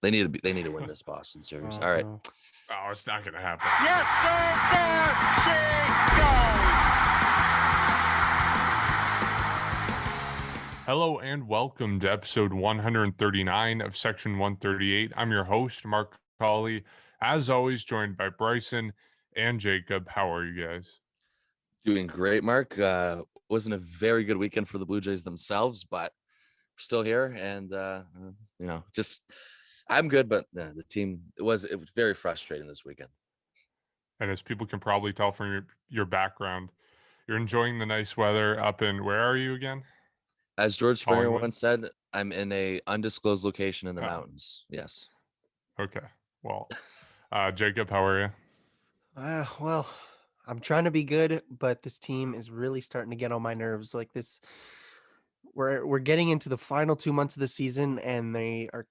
They need to win this Boston series. All right. No. Oh, it's not going to happen. Yes, sir, there she goes. Hello and welcome to episode 139 of Section 138. I'm your host, Mark Colley. As always, joined by Bryson and Jacob. How are you guys? Doing great, Mark. Wasn't a very good weekend for the Blue Jays themselves, but we're still here. And, just I'm good, but the team, it was very frustrating this weekend. And as people can probably tell from your background, you're enjoying the nice weather up in, where are you again? As George Springer Collingwood? once said, I'm in a undisclosed location in the Oh. mountains. Yes. Okay. Well, Jacob, how are you? Well, I'm trying to be good, but this team is really starting to get on my nerves. Like this, we're getting into the final 2 months of the season, and they are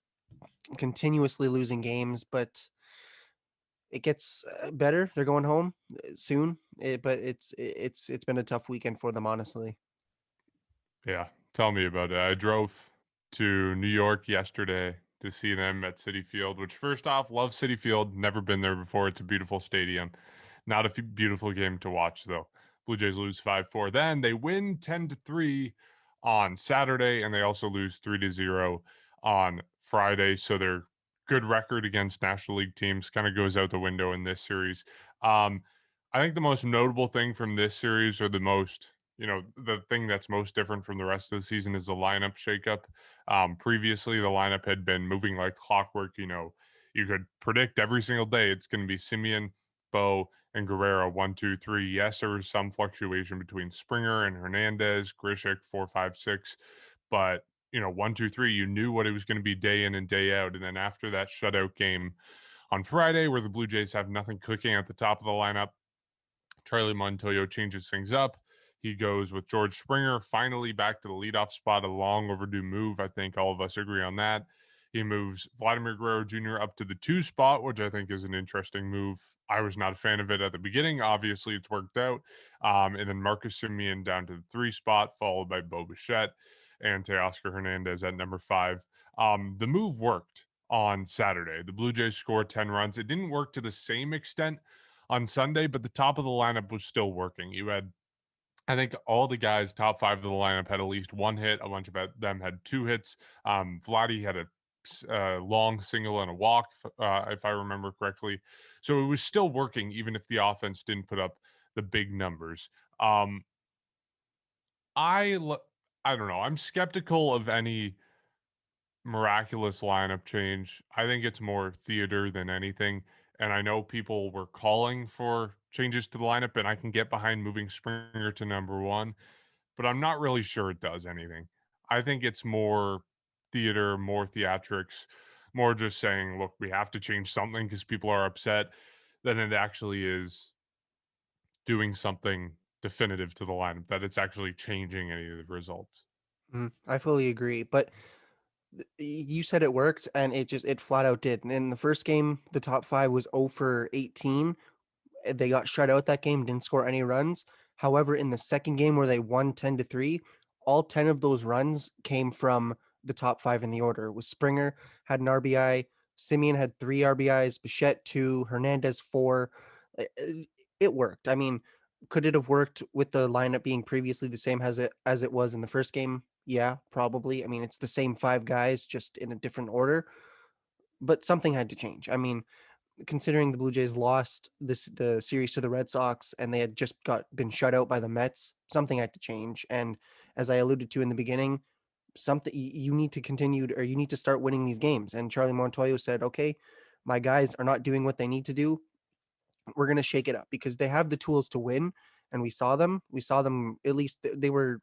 continuously losing games. But it gets better. They're going home soon, but it's been a tough weekend for them, honestly. Yeah, tell me about it. I drove to New York yesterday to see them at Citi Field, which first off, love Citi Field. Never been there before. It's a beautiful stadium. Not a beautiful game to watch, though. Blue Jays lose 5-4. Then they win 10-3 on Saturday, and they also lose 3-0 on Friday. So their good record against National League teams kind of goes out the window in this series. I think the most notable thing from this series, or the thing that's most different from the rest of the season, is the lineup shakeup. Previously, the lineup had been moving like clockwork. You could predict every single day it's going to be Semien, Bo, and Guerrero 1, 2, 3. Yes, there was some fluctuation between Springer and Hernandez, Grishik 4, 5, 6, but 1, 2, 3. You knew what it was going to be day in and day out. And then after that shutout game on Friday, where the Blue Jays have nothing cooking at the top of the lineup, Charlie Montoyo changes things up. He goes with George Springer, finally back to the leadoff spot, a long overdue move. I think all of us agree on that. He moves Vladimir Guerrero Jr. up to the 2 spot, which I think is an interesting move. I was not a fan of it at the beginning. Obviously, it's worked out. And then Marcus Semien down to the 3 spot, followed by Bo Bichette and Teoscar Hernandez at number 5. The move worked on Saturday. The Blue Jays scored 10 runs. It didn't work to the same extent on Sunday, but the top of the lineup was still working. You had, I think, all the guys, top 5 of the lineup, had at least 1 hit. A bunch of them had 2 hits. Vladdy had a long single and a walk, if I remember correctly. So it was still working, even if the offense didn't put up the big numbers. I don't know. I'm skeptical of any miraculous lineup change. I think it's more theater than anything. And I know people were calling for changes to the lineup, and I can get behind moving Springer to number 1, but I'm not really sure it does anything. I think it's more theater, more theatrics, more just saying, look, we have to change something because people are upset, than it actually is doing something definitive to the lineup, that it's actually changing any of the results. I fully agree, but you said it worked, and it flat out did. In the first game, the top 5 was 0 for 18. They got shut out that game, didn't score any runs. However, in the second game where they won 10-3, all 10 of those runs came from the top 5 in the order. It was Springer had an RBI, Semien had 3 RBIs, Bichette 2, Hernandez 4. It worked. I mean, could it have worked with the lineup being previously the same as it was in the first game? Yeah, probably. I mean, it's the same 5 guys, just in a different order. But something had to change. I mean, considering the Blue Jays lost the series to the Red Sox and they had just been shut out by the Mets, something had to change. And as I alluded to in the beginning, something you need to continue or you need to start winning these games. And Charlie Montoyo said, okay, my guys are not doing what they need to do. We're going to shake it up because they have the tools to win. And we saw them, at least they were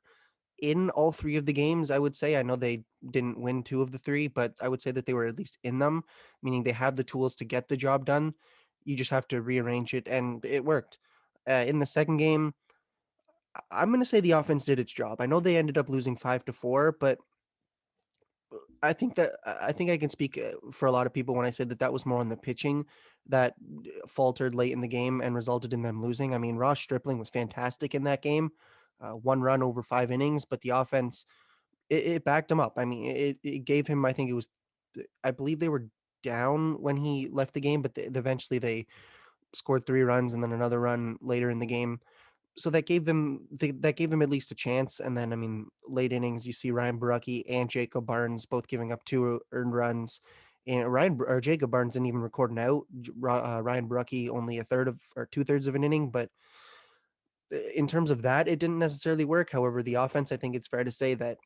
in all 3 of the games, I would say. I know they didn't win 2 of the 3, but I would say that they were at least in them, meaning they have the tools to get the job done. You just have to rearrange it, and it worked. In the second game, I'm going to say the offense did its job. I know they ended up losing 5-4, but I think I can speak for a lot of people when I said that was more on the pitching that faltered late in the game and resulted in them losing. I mean, Ross Stripling was fantastic in that game. 1 run over 5 innings, but the offense, it backed him up. I mean, it gave him, I believe they were down when he left the game, but eventually they scored 3 runs and then another run later in the game. So that gave them at least a chance. And then, I mean, late innings, you see Ryan Barucki and Jacob Barnes both giving up 2 earned runs. And Jacob Barnes didn't even record an out. Ryan Barucki only a third of or 2/3 of an inning, but in terms of that, it didn't necessarily work. However, the offense, I think it's fair to say that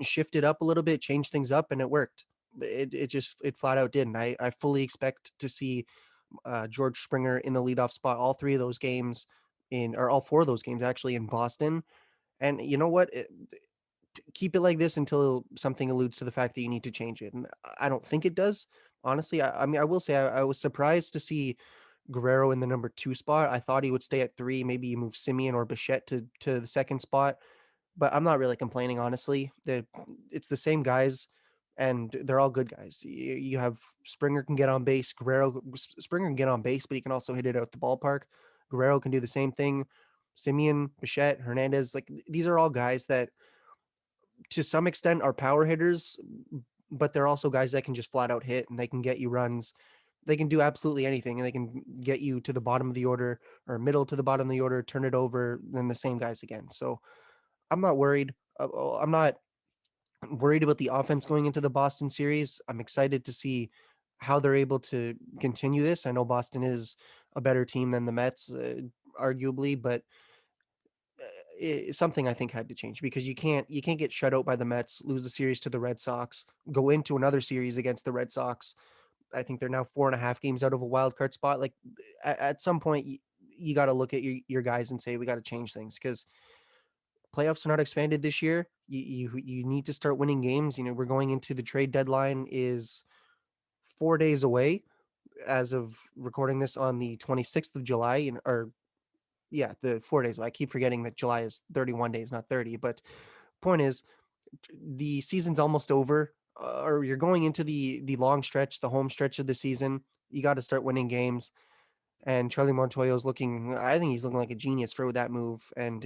shifted up a little bit, changed things up, and it worked. It flat out did. And I fully expect to see George Springer in the leadoff spot all 3 of those games or all 4 of those games actually in Boston. And you know what? Keep it like this until something alludes to the fact that you need to change it. And I don't think it does. Honestly, I mean, I will say I was surprised to see Guerrero in the number 2 spot. I thought he would stay at 3. Maybe you move Simeon or Bichette to the second spot, but I'm not really complaining, honestly. It's the same guys, and they're all good guys. You have Springer can get on base. Springer can get on base, but he can also hit it out the ballpark. Guerrero can do the same thing. Simeon, Bichette, Hernandez, like these are all guys that to some extent are power hitters, but they're also guys that can just flat out hit and they can get you runs. They can do absolutely anything and they can get you to the bottom of the order or middle to the bottom of the order, turn it over, then the same guys again. So I'm not worried. I'm not worried about the offense going into the Boston series. I'm excited to see how they're able to continue this. I know Boston is a better team than the Mets, arguably, but something I think had to change because you can't get shut out by the Mets, lose the series to the Red Sox, go into another series against the Red Sox. I think they're now 4.5 games out of a wild card spot. Like at some point, you got to look at your guys and say we got to change things because playoffs are not expanded this year. You need to start winning games. You know, we're going into the trade deadline is 4 days away as of recording this on the 26th of July, or yeah, the 4 days. I keep forgetting that July is 31 days, not 30. But point is, the season's almost over, or you're going into the long stretch, the home stretch of the season. You got to start winning games. And Charlie Montoyo's looking. I think he's looking like a genius for that move. And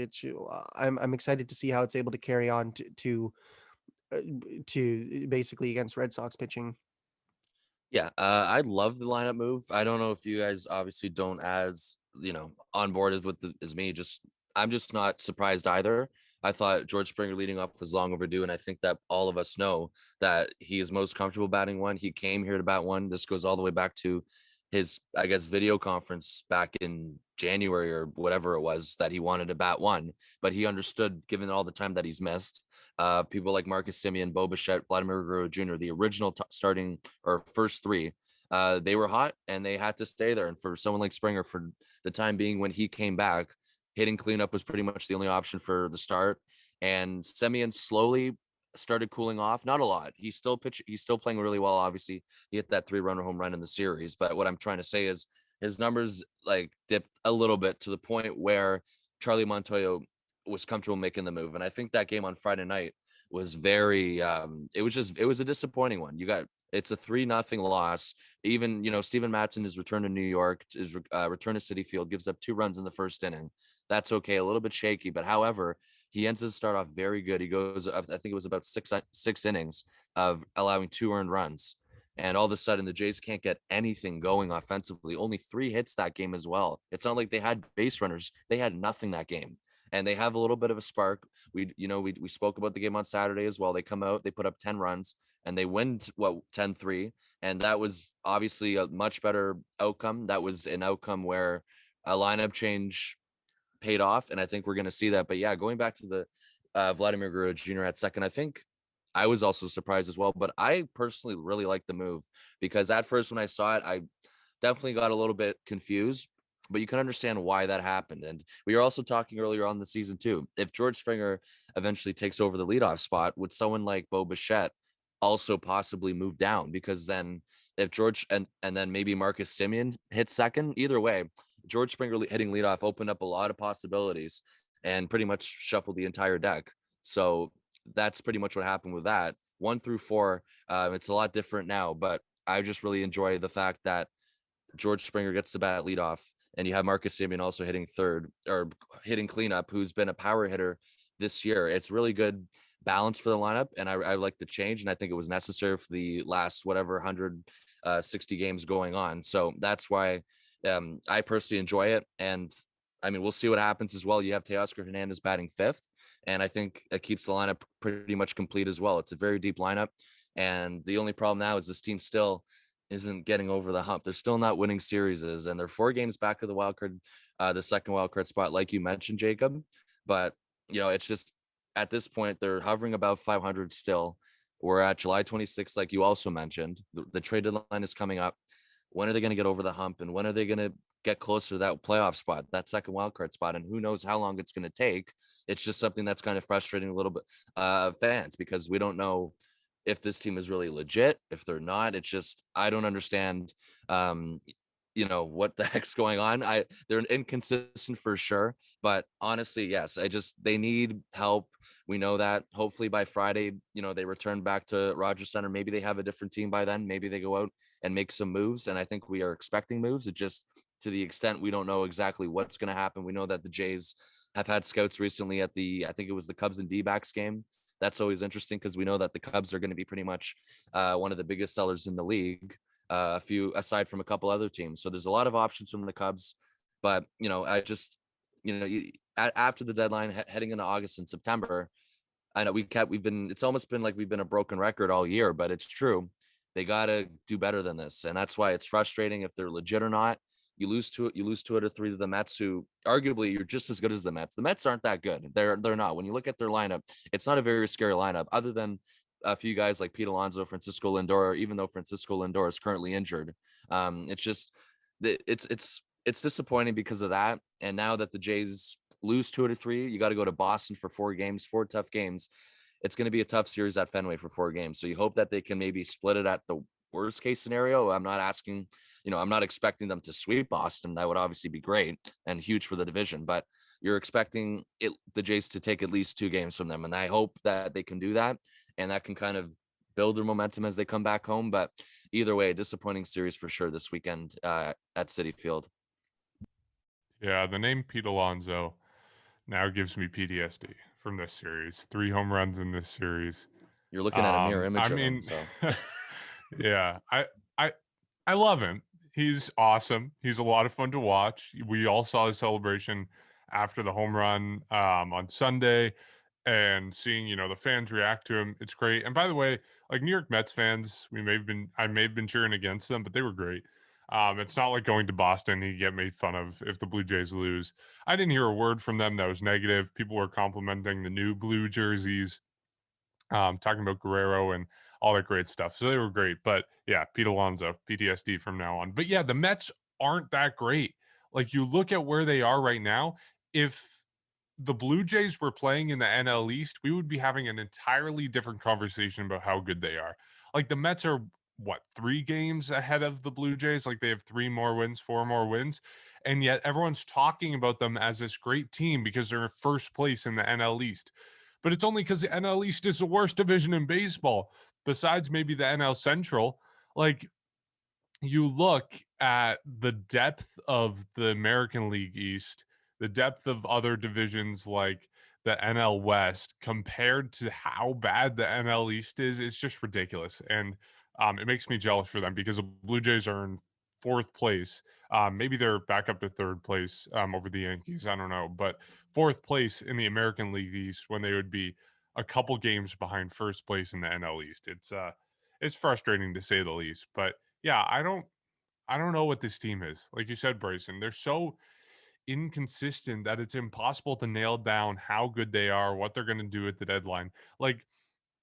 I'm excited to see how it's able to carry on uh, to basically against Red Sox pitching. Yeah, I love the lineup move. I don't know if you guys obviously don't as on board as me. I'm just not surprised either. I thought George Springer leading off was long overdue, and I think that all of us know that he is most comfortable batting one. He came here to bat one. This goes all the way back to his, I guess, video conference back in January or whatever it was that he wanted to bat one, but he understood given all the time that he's missed. People like Marcus Semien, Bo Bichette, Vladimir Guerrero Jr., the original starting or first 3, they were hot and they had to stay there. And for someone like Springer, for the time being when he came back, hitting cleanup was pretty much the only option for the start. And Semien slowly started cooling off. Not a lot. He's still playing really well. Obviously, he hit that 3-run home run in the series. But what I'm trying to say is his numbers like dipped a little bit to the point where Charlie Montoyo was comfortable making the move. And I think that game on Friday night was very it was a disappointing one. It's a 3-0 loss. Even Steven Matson is returned to New York, is return to Citi Field, gives up 2 runs in the first inning. That's okay, a little bit shaky, but however, he ends to start off very good. He goes up, I think it was about six innings of allowing 2 earned runs. And all of a sudden, the Jays can't get anything going offensively. Only 3 hits that game as well. It's not like they had base runners. They had nothing that game. And they have a little bit of a spark. We spoke about the game on Saturday as well. They come out, they put up 10 runs, and they win 10-3. And that was obviously a much better outcome. That was an outcome where a lineup change paid off, and I think we're going to see that. But yeah, going back to the Vladimir Guerrero Jr. at second, I think I was also surprised as well. But I personally really like the move because at first when I saw it, I definitely got a little bit confused. But you can understand why that happened. And we were also talking earlier on the season too. If George Springer eventually takes over the leadoff spot, would someone like Bo Bichette also possibly move down? Because then if George and then maybe Marcus Semien hits second, either way, George Springer hitting leadoff opened up a lot of possibilities and pretty much shuffled the entire deck. So that's pretty much what happened with that. 1 through 4, it's a lot different now, but I just really enjoy the fact that George Springer gets to bat leadoff, and you have Marcus Semien also hitting third or hitting cleanup, who's been a power hitter this year. It's really good balance for the lineup, and I like the change, and I think it was necessary for the last whatever 160 games going on. So that's why I personally enjoy it, and I mean, we'll see what happens as well. You have Teoscar Hernandez batting fifth, and I think it keeps the lineup pretty much complete as well. It's a very deep lineup, and the only problem now is this team still isn't getting over the hump. They're still not winning series, and they're 4 games back of the wild card, the second wild card spot, like you mentioned, Jacob. But it's just at this point they're hovering about 500 still. We're at July 26th, like you also mentioned. The trade deadline is coming up. When are they going to get over the hump, and when are they going to get closer to that playoff spot, that second wild card spot? And who knows how long it's going to take. It's just something that's kind of frustrating a little bit fans, because we don't know if this team is really legit, if they're not. It's just, I don't understand what the heck's going on. They're inconsistent for sure, but honestly, yes, they need help. We know that. Hopefully by Friday, they return back to Rogers Center. Maybe they have a different team by then. Maybe they go out and make some moves, and I think we are expecting moves. It just, to the extent we don't know exactly what's going to happen. We know that the Jays have had scouts recently at I think it was the Cubs and D-backs game. That's always interesting, because we know that the Cubs are going to be pretty much one of the biggest sellers in the league, a few aside from a couple other teams. So there's a lot of options from the Cubs, but I just, after the deadline, heading into August and September, I know it's almost been like we've been a broken record all year, but it's true. They got to do better than this. And that's why it's frustrating if they're legit or not. You lose 2 out of 3 to the Mets, who arguably you're just as good as the Mets. The Mets aren't that good. They're not. When you look at their lineup, it's not a very scary lineup, other than a few guys like Pete Alonso, Francisco Lindor, even though Francisco Lindor is currently injured. It's just, it's disappointing because of that. And now that the Jays lose 2 out of 3, you got to go to Boston for 4 games, 4 tough games. It's going to be a tough series at Fenway for 4 games. So you hope that they can maybe split it at the worst case scenario. I'm not asking, I'm not expecting them to sweep Boston. That would obviously be great and huge for the division, but you're expecting the Jays to take at least 2 games from them. And I hope that they can do that, and that can kind of build their momentum as they come back home. But either way, a disappointing series for sure this weekend at Citi Field. Yeah, the name Pete Alonso now gives me PTSD from this series. 3 home runs in this series. You're looking at a mirror image of him. So yeah, I love him. He's awesome. He's a lot of fun to watch. We all saw his celebration after the home run on Sunday, and seeing the fans react to him. It's great. And by the way, like New York Mets fans, I may have been cheering against them, but they were great. It's not like going to Boston, you get made fun of if the Blue Jays lose. I didn't hear a word from them that was negative. People were complimenting the new blue jerseys, talking about Guerrero and all that great stuff. So they were great. But yeah, Pete Alonso, PTSD from now on. But yeah, the Mets aren't that great. Like, you look at where they are right now. If the Blue Jays were playing in the NL East, we would be having an entirely different conversation about how good they are. Like, the Mets are, 3 games ahead of the Blue Jays? Like, they have 3 more wins, 4 more wins. And yet everyone's talking about them as this great team because they're in first place in the NL East. But it's only because the NL East is the worst division in baseball, besides maybe the NL Central. Like, you look at the depth of the American League East, the depth of other divisions like the NL West compared to how bad the NL East is, it's just ridiculous. And it makes me jealous for them, because the Blue Jays are in 4th place. Maybe they're back up to 3rd place over the Yankees. I don't know. But 4th place in the American League East, when they would be a couple games behind 1st place in the NL East. It's frustrating to say the least. But yeah, I don't know what this team is. Like you said, Bryson, they're so inconsistent that it's impossible to nail down how good they are, what they're going to do at the deadline. Like,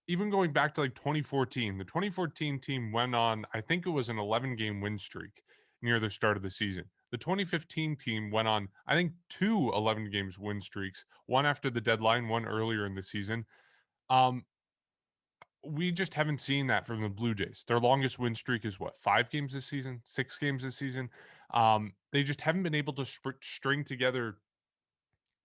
even going back to like 2014, the 2014 team went on, I think it was an 11-game win streak near the start of the season. The 2015 team went on, I think, 2 11 games win streaks, one after the deadline, one earlier in the season. We just haven't seen that from the Blue Jays. Their longest win streak is 5 games this season, 6 games this season. They just haven't been able to string together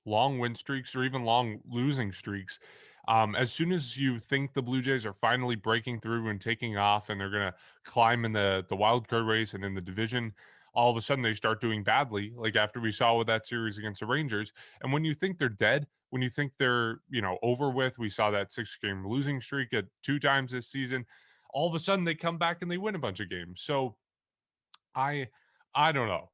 long win streaks or even long losing streaks. As soon as you think the Blue Jays are finally breaking through and taking off, and they're going to climb in the wild card race and in the division, all of a sudden they start doing badly, like after we saw with that series against the Rangers. And when you think they're dead, when you think they're, over with, we saw that 6-game losing streak at 2 times this season, all of a sudden they come back and they win a bunch of games. So I don't know.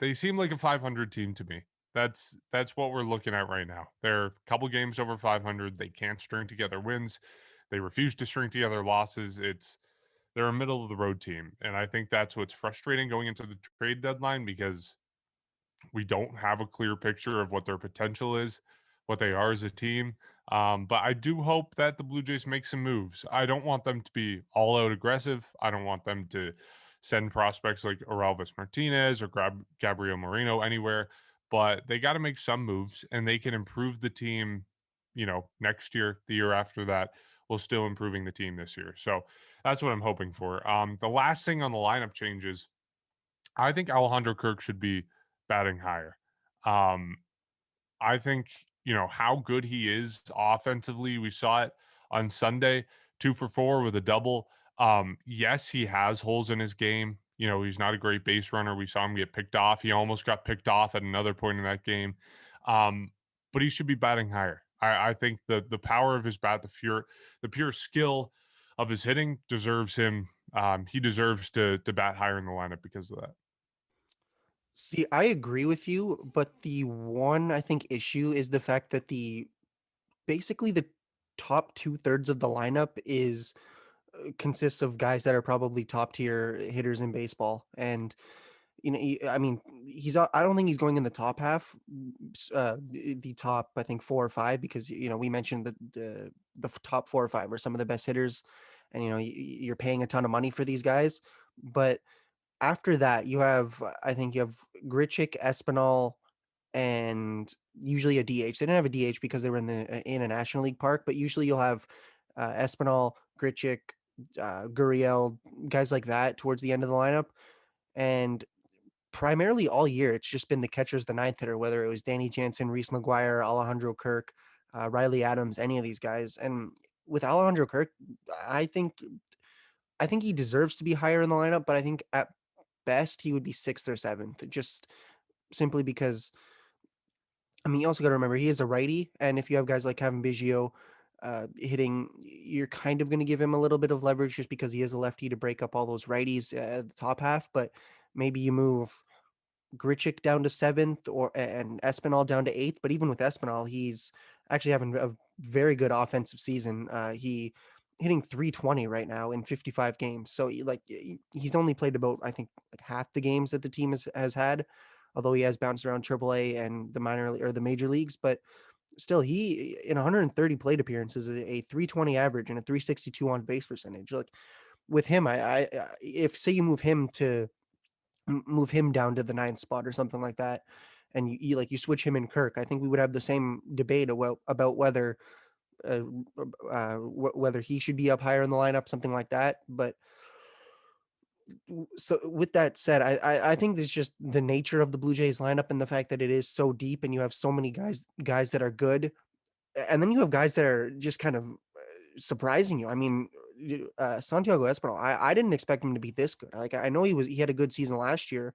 They seem like a 500 team to me. That's what we're looking at right now. They're a couple games over 500. They can't string together wins. They refuse to string together losses. They're a middle of the road team, and I think that's what's frustrating going into the trade deadline, because we don't have a clear picture of what their potential is, what they are as a team. But I do hope that the Blue Jays make some moves. I don't want them to be all out aggressive. I don't want them to send prospects like Orelvis Martinez or Gabriel Moreno anywhere, but they got to make some moves, and they can improve the team, next year, the year after that, while still improving the team this year. So that's what I'm hoping for. The last thing on the lineup changes, I think Alejandro Kirk should be batting higher. Um, I think, how good he is offensively. We saw it on Sunday, 2 for 4 with a double. Yes, he has holes in his game. He's not a great base runner. We saw him get picked off. He almost got picked off at another point in that game. But he should be batting higher. I think the power of his bat, the pure skill of his hitting deserves him. He deserves to bat higher in the lineup because of that. See, I agree with you, but the one I think issue is the fact that basically the top 2/3 of the lineup consists of guys that are probably top tier hitters in baseball. And I mean, I don't think he's going in the top half, the top, I think 4 or 5, because we mentioned that the top 4 or 5 are some of the best hitters, and you're paying a ton of money for these guys. But after that, I think you have Grichuk, Espinal, and usually a DH. They didn't have a DH because they were in a National League park, but usually you'll have Espinal, Grichuk, Gurriel, guys like that towards the end of the lineup. And primarily all year, it's just been the catchers, the ninth hitter, whether it was Danny Jansen, Reese McGuire, Alejandro Kirk, Riley Adams, any of these guys. And with Alejandro Kirk, I think he deserves to be higher in the lineup, but I think at best he would be 6th or 7th, just simply because, I mean, you also got to remember he is a righty, and if you have guys like Kevin Biggio hitting, you're kind of going to give him a little bit of leverage just because he is a lefty to break up all those righties at the top half. But maybe you move Grichuk down to 7th and Espinal down to 8th. But even with Espinal, he's actually having a very good offensive season. He hitting 320 right now in 55 games. So he's only played about, I think, like half the games that the team has had, although he has bounced around AAA and the major leagues. But still, he in 130 plate appearances, a 320 average and a 362 on base percentage. Like with him, if say you move him down to the 9th spot or something like that, and you switch him and Kirk, I think we would have the same debate about whether whether he should be up higher in the lineup, something like that. But so with that said, I think it's just the nature of the Blue Jays lineup and the fact that it is so deep and you have so many guys that are good, and then you have guys that are just kind of surprising you. I mean, Santiago Espanol, I didn't expect him to be this good. Like, I know he had a good season last year.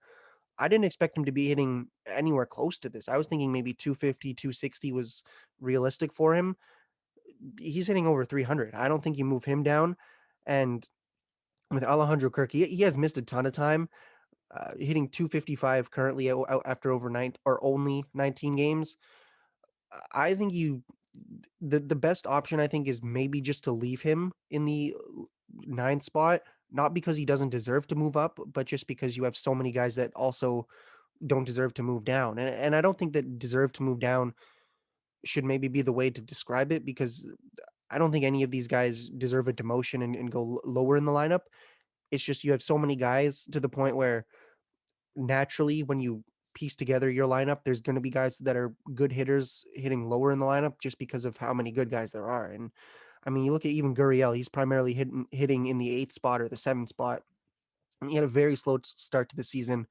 I didn't expect him to be hitting anywhere close to this. I was thinking maybe 250, 260 was realistic for him. He's hitting over 300. I don't think you move him down. And with Alejandro Kirk, he has missed a ton of time, hitting 255 currently after only 19 games. I think the best option, I think, is maybe just to leave him in the 9th spot, not because he doesn't deserve to move up, but just because you have so many guys that also don't deserve to move down. And I don't think that deserve to move down should maybe be the way to describe it, because I don't think any of these guys deserve a demotion and go lower in the lineup. It's just you have so many guys to the point where naturally when you piece together your lineup, there's going to be guys that are good hitters hitting lower in the lineup just because of how many good guys there are. And I mean, you look at even Gurriel, he's primarily hitting in the 8th spot or the 7th spot. And he had a very slow start to the season,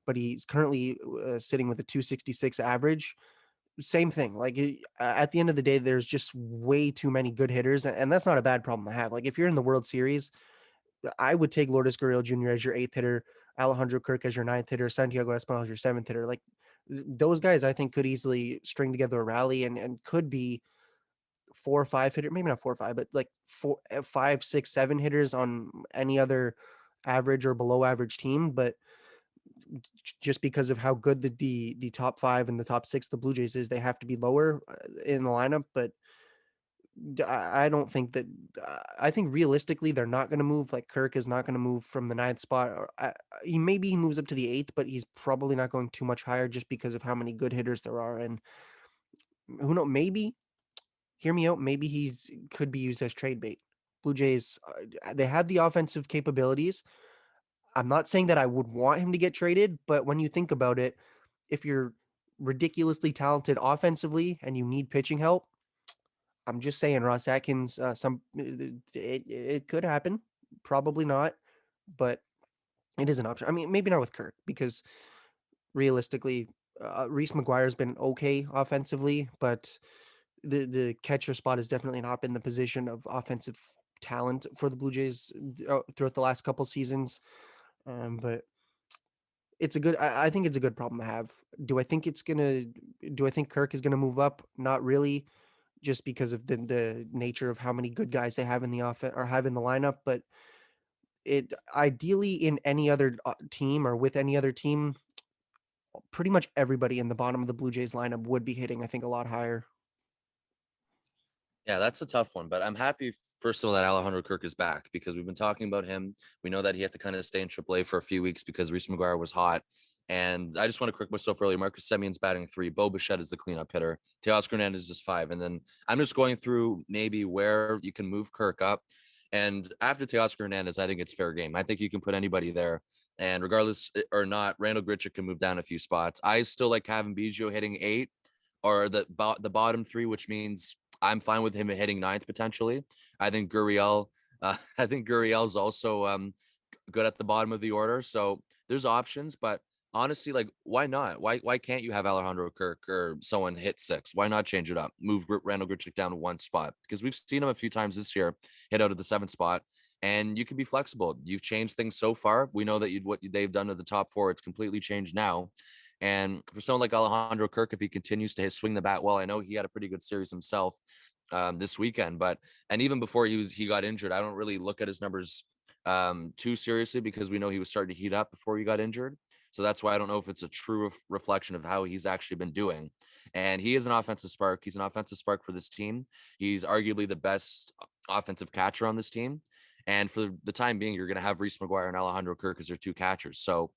but he's currently sitting with a 266 average. Same thing. Like at the end of the day, there's just way too many good hitters, and that's not a bad problem to have. Like if you're in the World Series, I would take Lourdes Gurriel Jr. as your 8th hitter, Alejandro Kirk as your 9th hitter, Santiago Espanol as your 7th hitter. Like those guys, I think could easily string together a rally and could be 4 or 5 hitter, maybe not 4 or 5, but like 4, 5, 6, 7 hitters on any other average or below average team. But just because of how good the top 5 and the top 6 the Blue Jays is, they have to be lower in the lineup. But I don't think that. I think realistically, they're not going to move. Like Kirk is not going to move from the 9th spot. Or he moves up to the 8th, but he's probably not going too much higher just because of how many good hitters there are. And who knows? Maybe, hear me out. Maybe he's could be used as trade bait. Blue Jays, they have the offensive capabilities. I'm not saying that I would want him to get traded, but when you think about it, if you're ridiculously talented offensively and you need pitching help, I'm just saying Ross Atkins, it could happen. Probably not, but it is an option. I mean, maybe not with Kirk because realistically, Reese McGuire's been okay offensively, but the catcher spot has definitely not been the position of offensive talent for the Blue Jays throughout the last couple seasons. But it's a good. I think it's a good problem to have. Do I think Kirk is gonna move up? Not really, just because of the nature of how many good guys they have in the offense or have in the lineup. But it ideally in any other team or with any other team, pretty much everybody in the bottom of the Blue Jays lineup would be hitting, I think, a lot higher. Yeah, that's a tough one, but I'm happy first of all that Alejandro Kirk is back because we've been talking about him. We know that he had to kind of stay in AAA for a few weeks because Reese McGuire was hot. And I just want to correct myself earlier. Marcus Semion's batting 3. Bo Bichette is the cleanup hitter. Teoscar Hernandez is 5. And then I'm just going through maybe where you can move Kirk up. And after Teoscar Hernandez, I think it's fair game. I think you can put anybody there. And regardless or not, Randall Grichuk can move down a few spots. I still like Kevin Biggio hitting 8 or the bottom 3, which means I'm fine with him hitting 9th potentially. I think Gurriel, I think Gurriel's also good at the bottom of the order. So there's options, but honestly, like why not? Why can't you have Alejandro Kirk or someone hit 6? Why not change it up? Move Randall Grichuk down to 1 spot because we've seen him a few times this year hit out of the 7th spot. And you can be flexible. You've changed things so far. We know that what they've done to the top 4, it's completely changed now. And for someone like Alejandro Kirk, if he continues to swing the bat well, I know he had a pretty good series himself this weekend, and even before he got injured, I don't really look at his numbers too seriously because we know he was starting to heat up before he got injured. So that's why I don't know if it's a true reflection of how he's actually been doing. And he is an offensive spark. He's an offensive spark for this team. He's arguably the best offensive catcher on this team. And for the time being, you're going to have Reese McGuire and Alejandro Kirk as their 2 catchers. So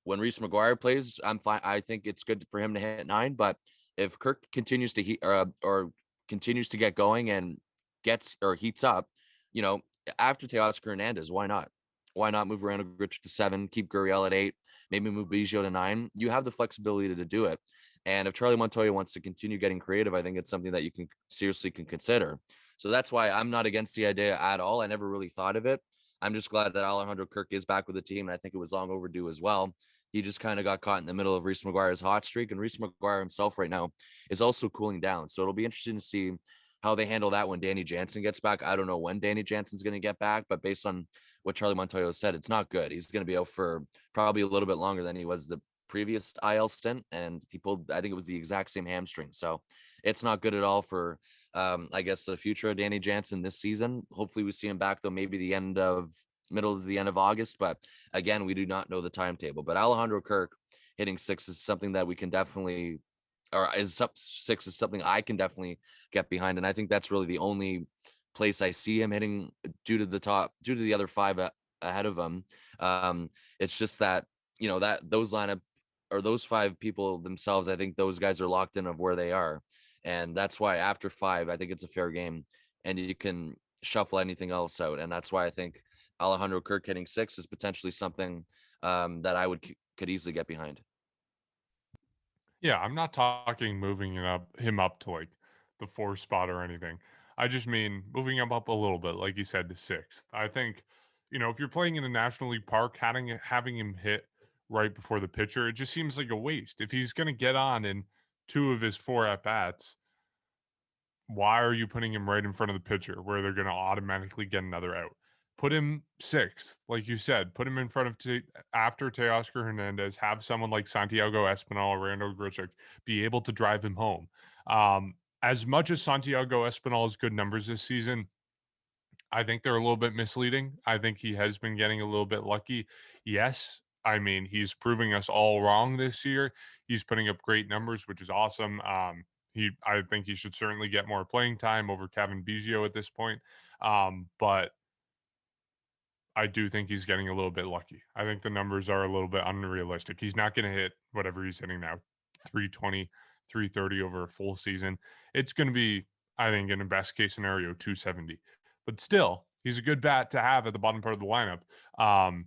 when Reese McGuire plays, I'm fine. I think it's good for him to hit 9. But if Kirk continues to heat or continues to get going and heats up, after Teoscar Hernandez, why not? Why not move Randall Grichuk to 7, keep Gurriel at 8, maybe move Biggio to 9? You have the flexibility to do it. And if Charlie Montoyo wants to continue getting creative, I think it's something that you can seriously consider. So that's why I'm not against the idea at all. I never really thought of it. I'm just glad that Alejandro Kirk is back with the team, and I think it was long overdue as well. He just kind of got caught in the middle of Reese McGuire's hot streak, and Reese McGuire himself right now is also cooling down. So it'll be interesting to see how they handle that when Danny Jansen gets back. I don't know when Danny Jansen's going to get back, but based on what Charlie Montoyo said, it's not good. He's going to be out for probably a little bit longer than he was the previous IL stint, and he pulled, I think it was the exact same hamstring. So it's not good at all for, I guess, the future of Danny Jansen this season. Hopefully we see him back, though, maybe middle of the end of August. But again, we do not know the timetable. But Alejandro Kirk hitting 6 is something that we can definitely, or is 6 is something I can definitely get behind. And I think that's really the only place I see him hitting due to the other 5 ahead of him. It's just that, that those lineup or those 5 people themselves, I think those guys are locked in of where they are. And that's why after 5, I think it's a fair game and you can shuffle anything else out. And that's why I think Alejandro Kirk hitting 6 is potentially something that I could easily get behind. Yeah, I'm not talking moving him up to like the 4 spot or anything. I just mean moving him up a little bit, like you said, to 6th. I think, if you're playing in a National League park, having him hit right before the pitcher, it just seems like a waste. If he's going to get on in 2 of his 4 at bats, why are you putting him right in front of the pitcher where they're going to automatically get another out? put him sixth, like you said, put him in front of after Teoscar Hernandez, have someone like Santiago Espanol or Randall Grichuk be able to drive him home. As much as Santiago Espanol has good numbers this season, I think they're a little bit misleading. I think he has been getting a little bit lucky. Yes, I mean, he's proving us all wrong this year. He's putting up great numbers, which is awesome. I think he should certainly get more playing time over Kevin Biggio at this point. But I do think he's getting a little bit lucky. I think the numbers are a little bit unrealistic. He's not going to hit whatever he's hitting now, 320, 330 over a full season. It's going to be, I think, in a best case scenario, 270. But still, he's a good bat to have at the bottom part of the lineup. And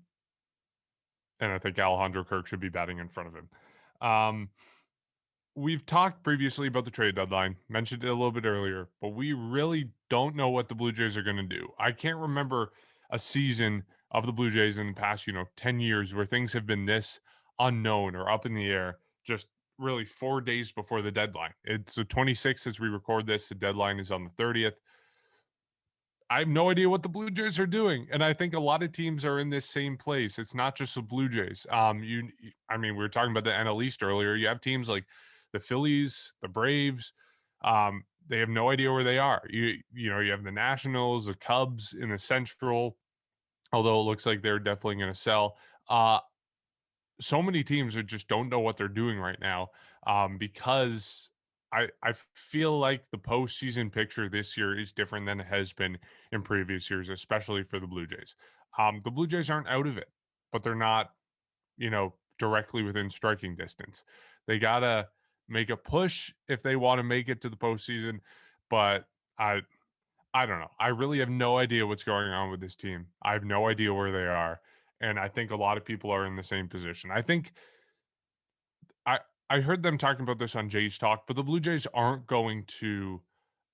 I think Alejandro Kirk should be batting in front of him. We've talked previously about the trade deadline, mentioned it a little bit earlier, but we really don't know what the Blue Jays are going to do. I can't remember a season of the Blue Jays in the past, 10 years where things have been this unknown or up in the air just really 4 days before the deadline. It's the 26th as we record this. The deadline is on the 30th. I have no idea what the Blue Jays are doing, and I think a lot of teams are in this same place. It's not just the Blue Jays. We were talking about the NL East earlier. You have teams like the Phillies, the Braves. They have no idea where they are. You have the Nationals, the Cubs in the Central, although it looks like they're definitely going to sell. So many teams just don't know what they're doing right now, because I feel like the postseason picture this year is different than it has been in previous years, especially for the Blue Jays. The Blue Jays aren't out of it, but they're not, directly within striking distance. They gotta make a push if they want to make it to the postseason, but I don't know. I really have no idea what's going on with this team. I have no idea where they are, and I think a lot of people are in the same position. I think I heard them talking about this on Jays Talk, but the Blue Jays aren't going to,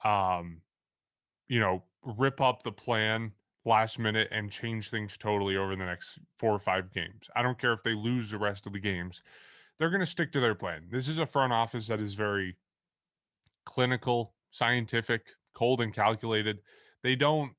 um, rip up the plan last minute and change things totally over the next 4 or 5 games. I don't care if they lose the rest of the games. They're going to stick to their plan. This is a front office that is very clinical, scientific, cold and calculated. They don't,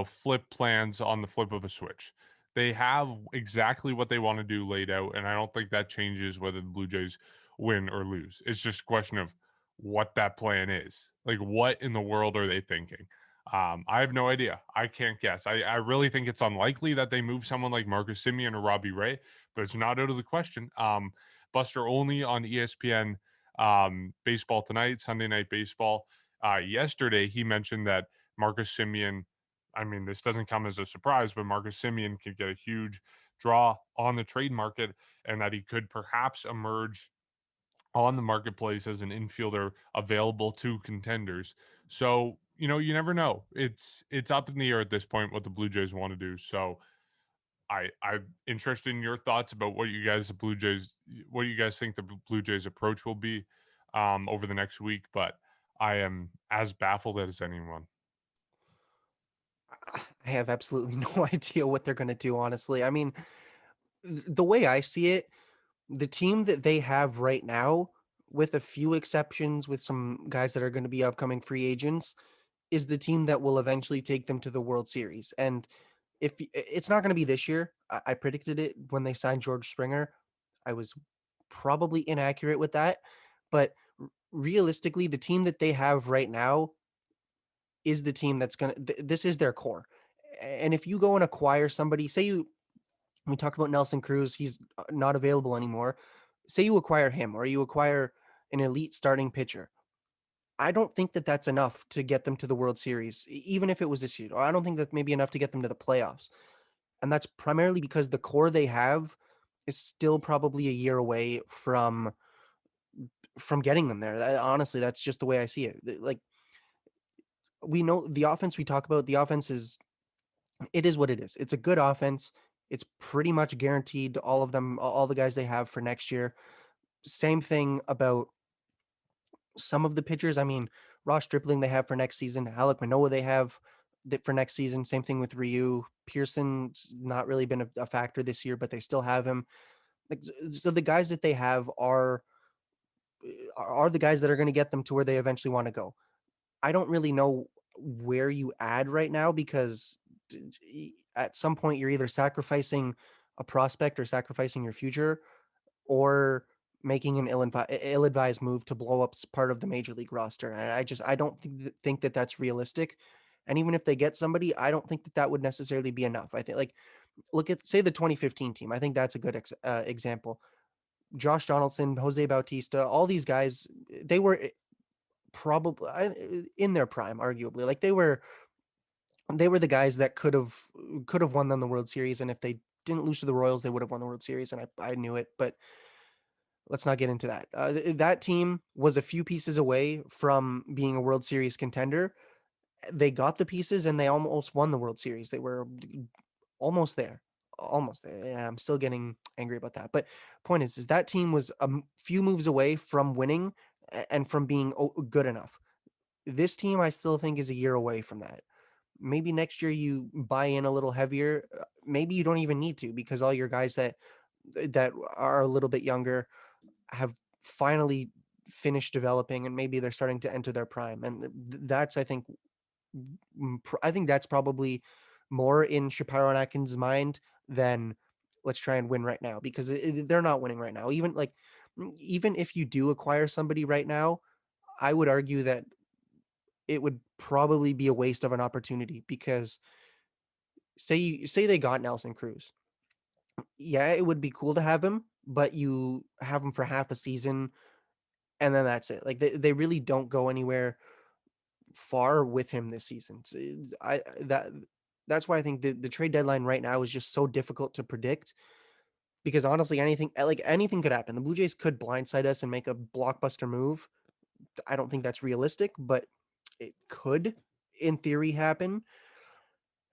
flip plans on the flip of a switch. They have exactly what they want to do laid out, and I don't think that changes whether the Blue Jays win or lose. It's just a question of what that plan is. Like, what in the world are they thinking? I have no idea. I can't guess. I really think it's unlikely that they move someone like Marcus Semien or Robbie Ray, but it's not out of the question. Buster Olney on ESPN Baseball Tonight, Sunday Night Baseball. Yesterday, he mentioned that Marcus Semien, this doesn't come as a surprise, but Marcus Semien could get a huge draw on the trade market and that he could perhaps emerge on the marketplace as an infielder available to contenders. So, you never know. It's up in the air at this point what the Blue Jays want to do. So I'm interested in your thoughts about what you guys think the Blue Jays approach will be over the next week, but I am as baffled as anyone. I have absolutely no idea what they're going to do, honestly. The way I see it, the team that they have right now, with a few exceptions, with some guys that are going to be upcoming free agents, is the team that will eventually take them to the World Series. And if it's not going to be this year, I predicted it when they signed George Springer. I was probably inaccurate with that, but realistically, the team that they have right now is the team that's going to, this is their core. And if you go and acquire somebody, we talked about Nelson Cruz, he's not available anymore. Say you acquire him or you acquire an elite starting pitcher. I don't think that that's enough to get them to the World Series, even if it was this year. Or I don't think that's maybe enough to get them to the playoffs. And that's primarily because the core they have is still probably a year away from getting them there. Honestly, that's just the way I see it. Like, we know the offense we talk about, the offense it is what it is. It's a good offense. It's pretty much guaranteed all of them, all the guys they have for next year. Same thing about some of the pitchers. Ross Stripling they have for next season. Alek Manoah they have for next season. Same thing with Ryu. Pearson's not really been a factor this year, but they still have him. So the guys that they have are the guys that are going to get them to where they eventually want to go. I don't really know where you add right now because at some point you're either sacrificing a prospect or sacrificing your future, or making an ill-advised move to blow up part of the major league roster. And I don't think that that's realistic. And even if they get somebody, I don't think that that would necessarily be enough. I think, like, look at, say, the 2015 team. I think that's a good example. Josh Donaldson, Jose Bautista, all these guys, they were probably in their prime, arguably. Like, they were the guys that could have won them the World Series, and if they didn't lose to the Royals, they would have won the World Series, and I knew it. But let's not get into that. That team was a few pieces away from being a World Series contender. They got the pieces, and they almost won the World Series. They were almost there, almost there. And I'm still getting angry about that. But point is that team was a few moves away from winning and from being good enough. This team, I still think, is a year away from that. Maybe next year you buy in a little heavier. Maybe you don't even need to, because all your guys that are a little bit younger have finally finished developing, and maybe they're starting to enter their prime. And that's, I think, that's probably more in Shapiro and Atkins' mind than let's try and win right now, because they're not winning right now. Even if you do acquire somebody right now, I would argue that it would probably be a waste of an opportunity, because say they got Nelson Cruz. Yeah, it would be cool to have him, but you have him for half a season and then that's it. Like, they really don't go anywhere far with him this season. So that's why I think the trade deadline right now is just so difficult to predict, because honestly anything could happen. The Blue Jays could blindside us and make a blockbuster move. I don't think that's realistic, but it could in theory happen.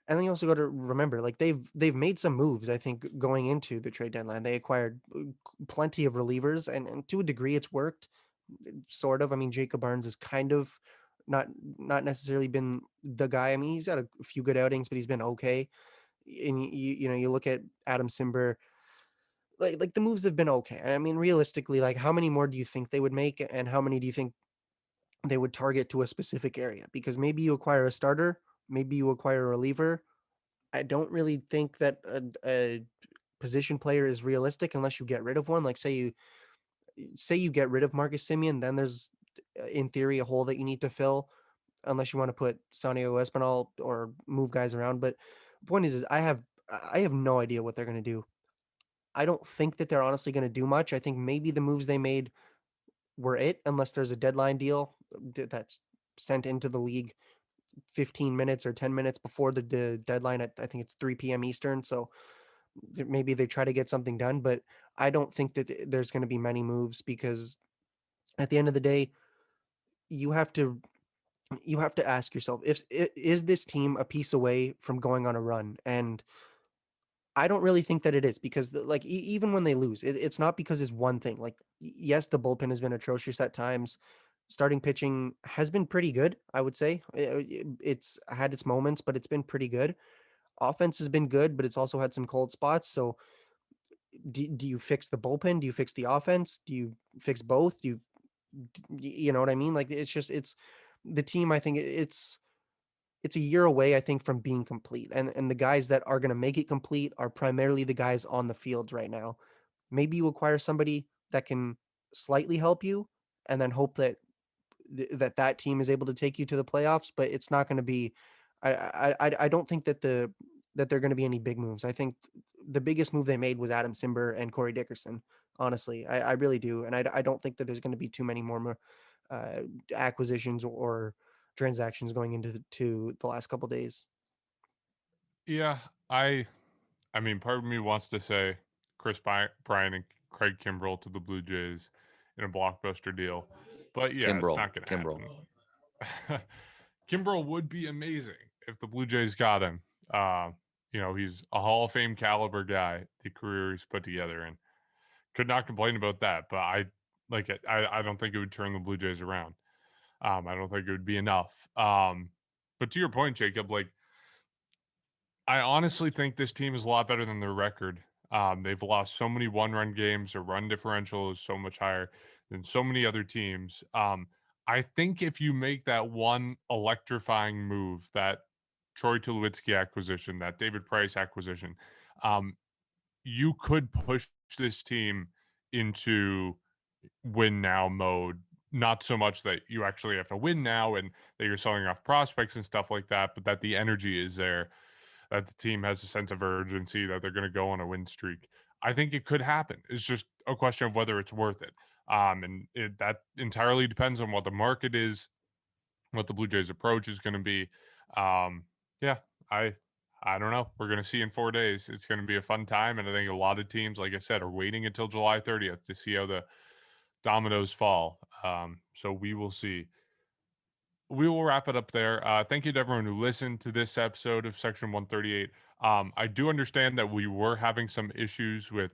And then you also got to remember, like, they've made some moves, I think, going into the trade deadline. They acquired plenty of relievers, and to a degree it's worked, sort of. I mean, Jacob Barnes is kind of not necessarily been the guy. I mean, he's had a few good outings, but he's been okay. And you look at Adam Simber, like the moves have been okay. I mean, realistically, like, how many more do you think they would make, and how many do you think they would target to a specific area? Because maybe you acquire a starter, maybe you acquire a reliever. I don't really think that a position player is realistic unless you get rid of one. Like, say you get rid of Marcus Semien, then there's in theory a hole that you need to fill, unless you want to put Santiago Espanol or move guys around. But the point is I have no idea what they're going to do. I don't think that they're honestly going to do much. I think maybe the moves they made were it, unless there's a deadline deal that's sent into the league 15 minutes or 10 minutes before the deadline at, I think it's 3 p.m. Eastern. So maybe they try to get something done, but I don't think that there's going to be many moves, because at the end of the day, you have to ask yourself, if is this team a piece away from going on a run? And I don't really think that it is, because like even when they lose, it's not because it's one thing. Like, yes, the bullpen has been atrocious at times. Starting pitching has been pretty good, I would say. It's had its moments, but it's been pretty good. Offense has been good, but it's also had some cold spots. So do you fix the bullpen? Do you fix the offense? Do you fix both? You know what I mean? Like, it's the team. I think it's a year away, I think, from being complete. And the guys that are going to make it complete are primarily the guys on the field right now. Maybe you acquire somebody that can slightly help you, and then hope that that team is able to take you to the playoffs. But it's not going to be. I don't think that there are going to be any big moves. I think the biggest move they made was Adam Simber and Corey Dickerson. Honestly, I really do, and I don't think that there's going to be too many more acquisitions or transactions going into the last couple days. Yeah, I mean, part of me wants to say Chris Bryant and Craig Kimbrell to the Blue Jays in a blockbuster deal, but yeah, it's not going to happen. Kimbrell would be amazing if the Blue Jays got him. He's a Hall of Fame caliber guy, the career he's put together, and could not complain about that. But I don't think it would turn the Blue Jays around. I don't think it would be enough. But to your point, Jacob, like, I honestly think this team is a lot better than their record. They've lost so many one-run games. Their run differential is so much higher than so many other teams. I think if you make that one electrifying move, that Troy Tulowitzki acquisition, that David Price acquisition, you could push this team into win now mode. Not so much that you actually have to win now and that you're selling off prospects and stuff like that, but that the energy is there, that the team has a sense of urgency, that they're going to go on a win streak. I think it could happen. It's just a question of whether it's worth it. That entirely depends on what the market is, what the Blue Jays approach is going to be. Yeah, I don't know. We're going to see in 4 days. It's going to be a fun time, and I think a lot of teams, like I said, are waiting until July 30th to see how the dominoes fall. So we will see. We will wrap it up there. Thank you to everyone who listened to this episode of Section 138. I do understand that we were having some issues with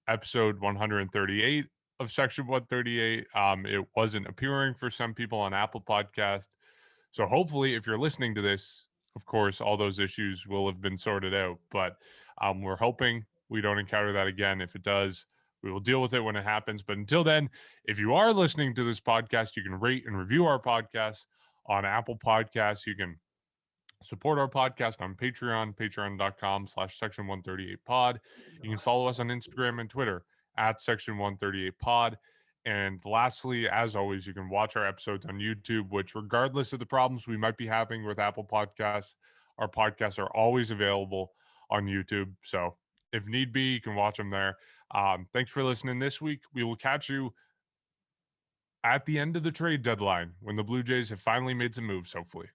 episode 138 of Section 138. It wasn't appearing for some people on Apple Podcast. So hopefully, if you're listening to this, of course, all those issues will have been sorted out. But we're hoping we don't encounter that again. If it does, we will deal with it when it happens. But until then, if you are listening to this podcast, you can rate and review our podcast on Apple Podcasts. You can support our podcast on Patreon, patreon.com/section138pod. You can follow us on Instagram and Twitter at section138pod. And lastly, as always, you can watch our episodes on YouTube, which regardless of the problems we might be having with Apple Podcasts, our podcasts are always available on YouTube. So if need be, you can watch them there. Thanks for listening this week. We will catch you at the end of the trade deadline when the Blue Jays have finally made some moves, hopefully.